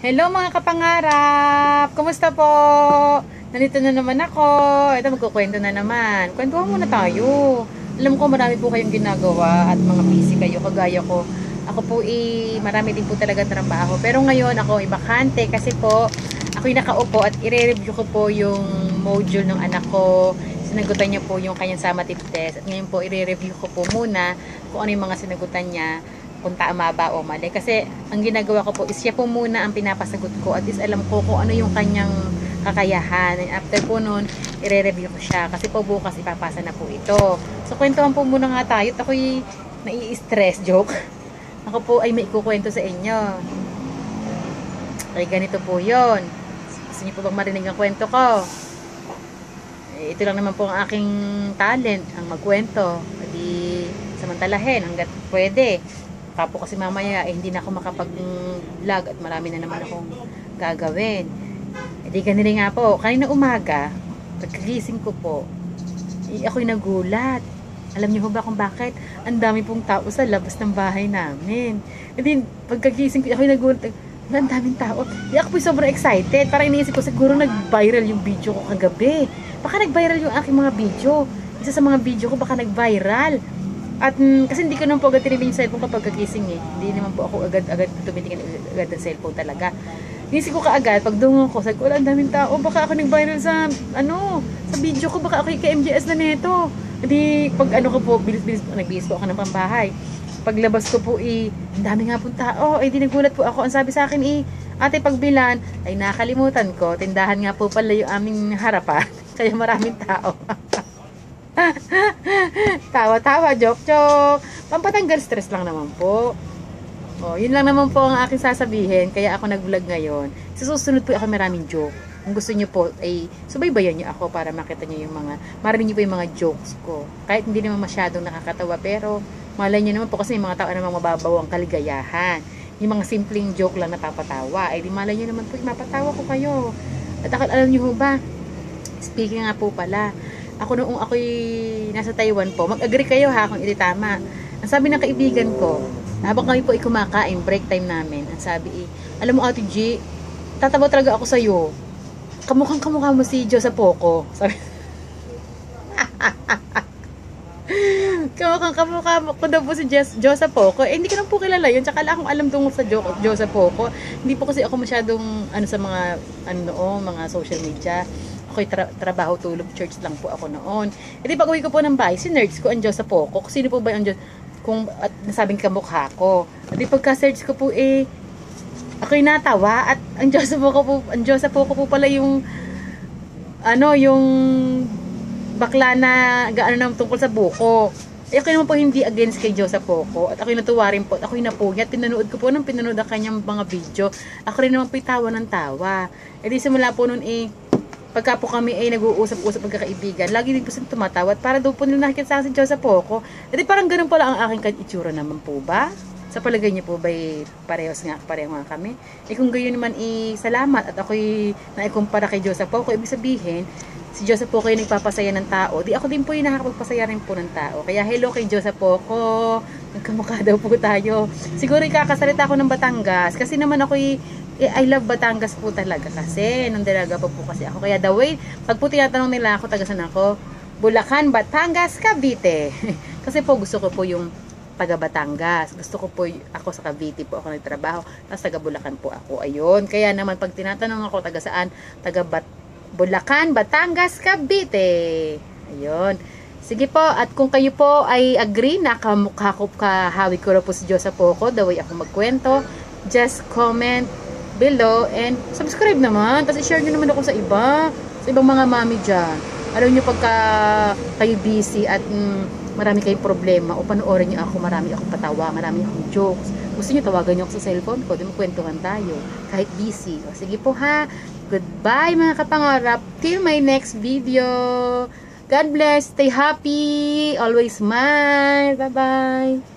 Hello mga kapangarap! Kumusta po? Nandito na naman ako. Ito magkukwento na naman. Kwentuhan muna tayo. Alam ko marami po kayong ginagawa at mga busy kayo kagaya ko. Ako po marami din po talaga trabaho. Pero ngayon ako bakante kasi po ako'y nakaupo at i-review ko po yung module ng anak ko. Sinagutan niya po yung kanyang summative test. At ngayon po i-review ko po muna kung ano yung mga sinagutan niya, kung tama ba o mali. Kasi ang ginagawa ko po is siya po muna ang pinapasagot ko at is alam ko kung ano yung kanyang kakayahan. And after po nun, i-review ko siya. Kasi po bukas ipapasa na po ito. So kwentuhan po muna nga tayo. At ako'y nai-stress joke. Ako po ay may ikukwento sa inyo. Ay ganito po yon. Gusto niyo po bang marinig ang kwento ko? Ito lang naman po ang aking talent, ang magkwento. Di samantalahin hanggat pwede. Kapo kasi mamaya hindi na ako makapag-vlog at marami na naman akong gagawin. Di ganito nga po, kanina umaga pagkagising ko po, ako'y nagulat. Alam niyo ba kung bakit? Ang dami pong tao sa labas ng bahay namin. Then pagkagising ko, ako'y nagulat. Ang daming tao. Ako po sobrang excited. Parang iniisip ko siguro nag-viral yung video ko kagabi. Baka nag-viral yung aking mga video. Isa sa mga video ko baka nag-viral. At kasi hindi ko naman po agad tinitingin yung cellphone kapag kagising eh. Hindi naman po ako agad tumitingin agad ng cellphone talaga. Inisip ko kaagad, pag dungo ko, sabi ko, ang daming tao. Baka ako nag-viral sa video ko. Baka ako ka-MJS na neto. Hindi, pag ko po, nagbihis po ako ng pambahay. Paglabas ko po ang dami nga pong tao. Di nagulat po ako. Ang sabi sa akin ate pagbilan, ay nakalimutan ko. Tindahan nga po pala yung aming harapan. Kaya maraming tao. Tawa-tawa, joke-joke. Pampatanggal stress lang naman po. Yun lang naman po ang aking sasabihin. Kaya ako nag-vlog ngayon. Sa susunod po ako maraming joke. Kung gusto niyo po ay subaybayan niyo ako para makita niyo yung marinig niyo po yung mga jokes ko. Kahit hindi naman masyadong nakakatawa, pero malay niyo naman po kasi yung mga tao namang mababaw ang kaligayahan. Yung mga simpleng joke lang napapatawa. Di malay niyo naman po, mapatawa ko kayo. At alam niyo ba, speaking nga po pala, ako noong ako'y nasa Taiwan po, mag-agree kayo ha kung ito tama. Ang sabi ng kaibigan ko, habang kami po kumakain, break time namin, ang sabi alam mo Ate G, tatawa talaga ako sa'yo. Kamukhang-kamukha mo si Josa Poco. Sabi, kamukha ko daw po si Josa Poco. Hindi ko lang po kilala yun. Tsaka lang akong alam tungkol sa Josa Poco. Hindi po kasi ako masyadong sa mga mga social media. Ako'y trabaho, tulog, church lang po ako noon. Pag uwi ko po ng bahay, sinerge ko ang Josa Poco. Sino po ba ang Diyos? At nasabing kamukha ko. Pagka-search ko po ako'y natawa. At ang Josa Poco po pala yung yung bakla na gaano na tungkol sa buko. Ako naman po hindi against kay Josa Poco. At ako'y natuwa rin po. At ako'y napugyan. Pinanood ko po nung pinanood ang kanyang mga video. Ako rin naman po tawa ng tawa. Simula po nun pagka po kami nag-uusap-usap magkakaibigan, lagi din po silang tumatawa. At para daw po nila nakikita sa akin si Josa Poco. Parang ganun pala ang aking itsura naman po ba? Sa palagay niyo po ba pareho nga kami? Kung gayon naman salamat at ako'y naikumpara kay Josa Poco. Ibig sabihin, si Josa Poco yung nagpapasaya ng tao. Ako din po yung nakakapagpasaya rin po ng tao. Kaya hello kay Josa Poco. Nagkamukha daw po tayo. Siguro ikakasalita ako ng Batangas. Kasi naman I love Batangas po talaga kasi nung dalaga pa po kasi ako. Kaya the way, pag po tinatanong nila ako, tagasan ako, Bulacan, Batangas, Cavite. Kasi po gusto ko po yung taga Batangas. Gusto ko po ako sa Cavite po ako nagtrabaho. Tapos taga Bulacan po ako. Ayun. Kaya naman pag tinatanong ako taga saan, Bulacan, Batangas, Cavite. Ayun. Sige po, at kung kayo po ay agree na kamukha ko kahawi ko na po si Josa Poco, the way ako magkwento, just comment below and subscribe naman. Tapos i-share nyo naman ako sa ibang mga mami dyan. Alam nyo pagka kayo busy at marami kayong problema o panoorin nyo ako, marami akong patawa, marami akong jokes. Gusto nyo tawagan nyo ako sa cellphone ko, di magkwentuhan tayo kahit busy. Sige po ha, goodbye mga kapangarap, till my next video. God bless, stay happy, always smile, bye bye.